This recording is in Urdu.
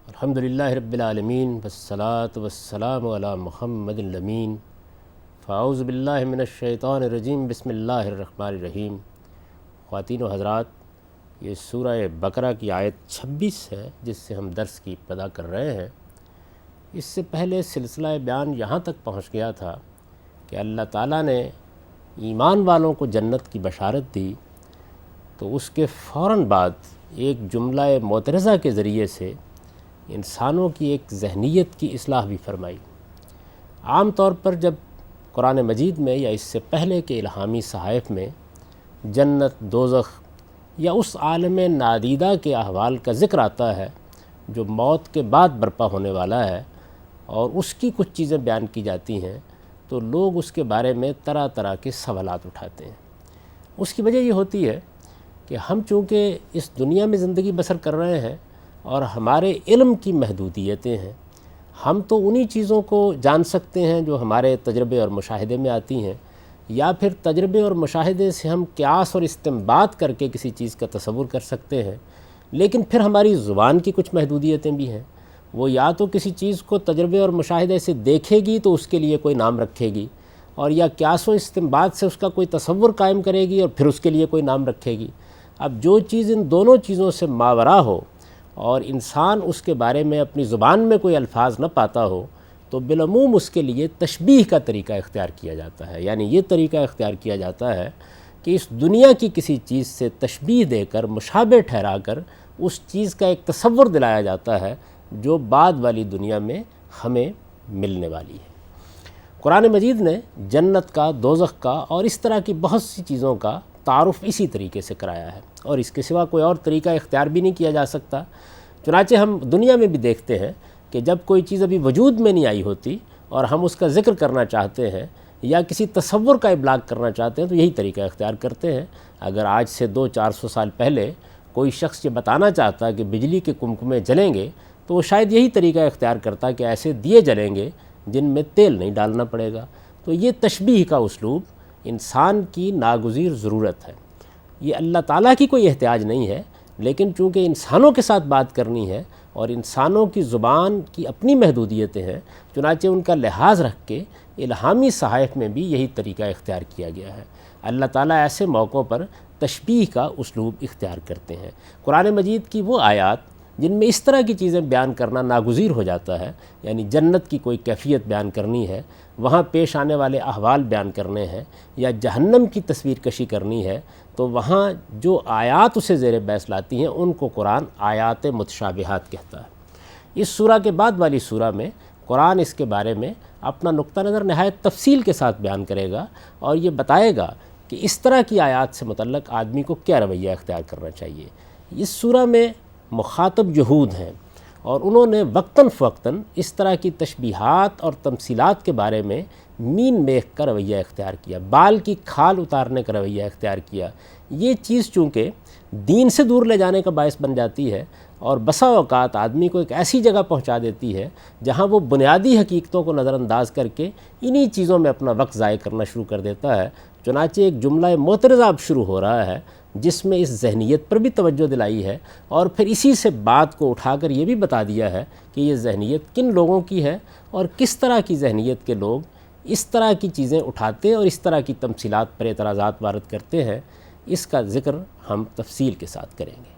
الحمدللہ رب العالمین والصلاة والسلام علی محمد الامین فاعوذ باللہ من الشیطان الرجیم بسم اللہ الرحمن الرحیم۔ خواتین و حضرات، یہ سورہ بقرہ کی آیت 26 ہے جس سے ہم درس کی ابتدا کر رہے ہیں۔ اس سے پہلے سلسلہ بیان یہاں تک پہنچ گیا تھا کہ اللہ تعالیٰ نے ایمان والوں کو جنت کی بشارت دی، تو اس کے فوراً بعد ایک جملہ معترضہ کے ذریعے سے انسانوں کی ایک ذہنیت کی اصلاح بھی فرمائی۔ عام طور پر جب قرآن مجید میں یا اس سے پہلے کے الہامی صحائف میں جنت، دوزخ یا اس عالم نادیدہ کے احوال کا ذکر آتا ہے جو موت کے بعد برپا ہونے والا ہے، اور اس کی کچھ چیزیں بیان کی جاتی ہیں، تو لوگ اس کے بارے میں طرح طرح کے سوالات اٹھاتے ہیں۔ اس کی وجہ یہ ہوتی ہے کہ ہم چونکہ اس دنیا میں زندگی بسر کر رہے ہیں اور ہمارے علم کی محدودیتیں ہیں، ہم تو انہی چیزوں کو جان سکتے ہیں جو ہمارے تجربے اور مشاہدے میں آتی ہیں، یا پھر تجربے اور مشاہدے سے ہم قیاس اور استنباط کر کے کسی چیز کا تصور کر سکتے ہیں۔ لیکن پھر ہماری زبان کی کچھ محدودیتیں بھی ہیں، وہ یا تو کسی چیز کو تجربے اور مشاہدے سے دیکھے گی تو اس کے لیے کوئی نام رکھے گی، اور یا قیاس و استنباط سے اس کا کوئی تصور قائم کرے گی اور پھر اس کے لیے کوئی نام رکھے گی۔ اب جو چیز ان دونوں چیزوں سے ماورا ہو اور انسان اس کے بارے میں اپنی زبان میں کوئی الفاظ نہ پاتا ہو، تو بالعموم اس کے لیے تشبیہ کا طریقہ اختیار کیا جاتا ہے۔ یعنی یہ طریقہ اختیار کیا جاتا ہے کہ اس دنیا کی کسی چیز سے تشبیہ دے کر، مشابہ ٹھہرا کر اس چیز کا ایک تصور دلایا جاتا ہے جو بعد والی دنیا میں ہمیں ملنے والی ہے۔ قرآن مجید نے جنت کا، دوزخ کا اور اس طرح کی بہت سی چیزوں کا تعارف اسی طریقے سے کرایا ہے، اور اس کے سوا کوئی اور طریقہ اختیار بھی نہیں کیا جا سکتا۔ چنانچہ ہم دنیا میں بھی دیکھتے ہیں کہ جب کوئی چیز ابھی وجود میں نہیں آئی ہوتی اور ہم اس کا ذکر کرنا چاہتے ہیں یا کسی تصور کا ابلاغ کرنا چاہتے ہیں تو یہی طریقہ اختیار کرتے ہیں۔ اگر آج سے 200-400 سال پہلے کوئی شخص یہ بتانا چاہتا کہ بجلی کے کمکمے جلیں گے تو وہ شاید یہی طریقہ اختیار کرتا کہ ایسے دیے جلیں گے جن میں تیل نہیں ڈالنا پڑے گا۔ تو یہ تشبیہ کا اسلوب انسان کی ناگزیر ضرورت ہے۔ یہ اللہ تعالیٰ کی کوئی احتیاج نہیں ہے، لیکن چونکہ انسانوں کے ساتھ بات کرنی ہے اور انسانوں کی زبان کی اپنی محدودیتیں ہیں، چنانچہ ان کا لحاظ رکھ کے الہامی صحائف میں بھی یہی طریقہ اختیار کیا گیا ہے۔ اللہ تعالیٰ ایسے موقعوں پر تشبیہ کا اسلوب اختیار کرتے ہیں۔ قرآن مجید کی وہ آیات جن میں اس طرح کی چیزیں بیان کرنا ناگزیر ہو جاتا ہے، یعنی جنت کی کوئی کیفیت بیان کرنی ہے، وہاں پیش آنے والے احوال بیان کرنے ہیں، یا جہنم کی تصویر کشی کرنی ہے، تو وہاں جو آیات اسے زیر بحث لاتی ہیں ان کو قرآن آیات متشابہات کہتا ہے۔ اس سورہ کے بعد والی سورہ میں قرآن اس کے بارے میں اپنا نقطہ نظر نہایت تفصیل کے ساتھ بیان کرے گا اور یہ بتائے گا کہ اس طرح کی آیات سے متعلق آدمی کو کیا رویہ اختیار کرنا چاہیے۔ اس سورہ میں مخاطب یہود ہیں، اور انہوں نے وقتاً فوقتاً اس طرح کی تشبیہات اور تمثیلات کے بارے میں مین میخ کا رویہ اختیار کیا، بال کی کھال اتارنے کا رویہ اختیار کیا۔ یہ چیز چونکہ دین سے دور لے جانے کا باعث بن جاتی ہے اور بسا اوقات آدمی کو ایک ایسی جگہ پہنچا دیتی ہے جہاں وہ بنیادی حقیقتوں کو نظر انداز کر کے انہی چیزوں میں اپنا وقت ضائع کرنا شروع کر دیتا ہے۔ چنانچہ ایک جملہ معترضہ اب شروع ہو رہا ہے جس میں اس ذہنیت پر بھی توجہ دلائی ہے، اور پھر اسی سے بات کو اٹھا کر یہ بھی بتا دیا ہے کہ یہ ذہنیت کن لوگوں کی ہے اور کس طرح کی ذہنیت کے لوگ اس طرح کی چیزیں اٹھاتے اور اس طرح کی تمثیلات پر اعتراضات وارد کرتے ہیں۔ اس کا ذکر ہم تفصیل کے ساتھ کریں گے۔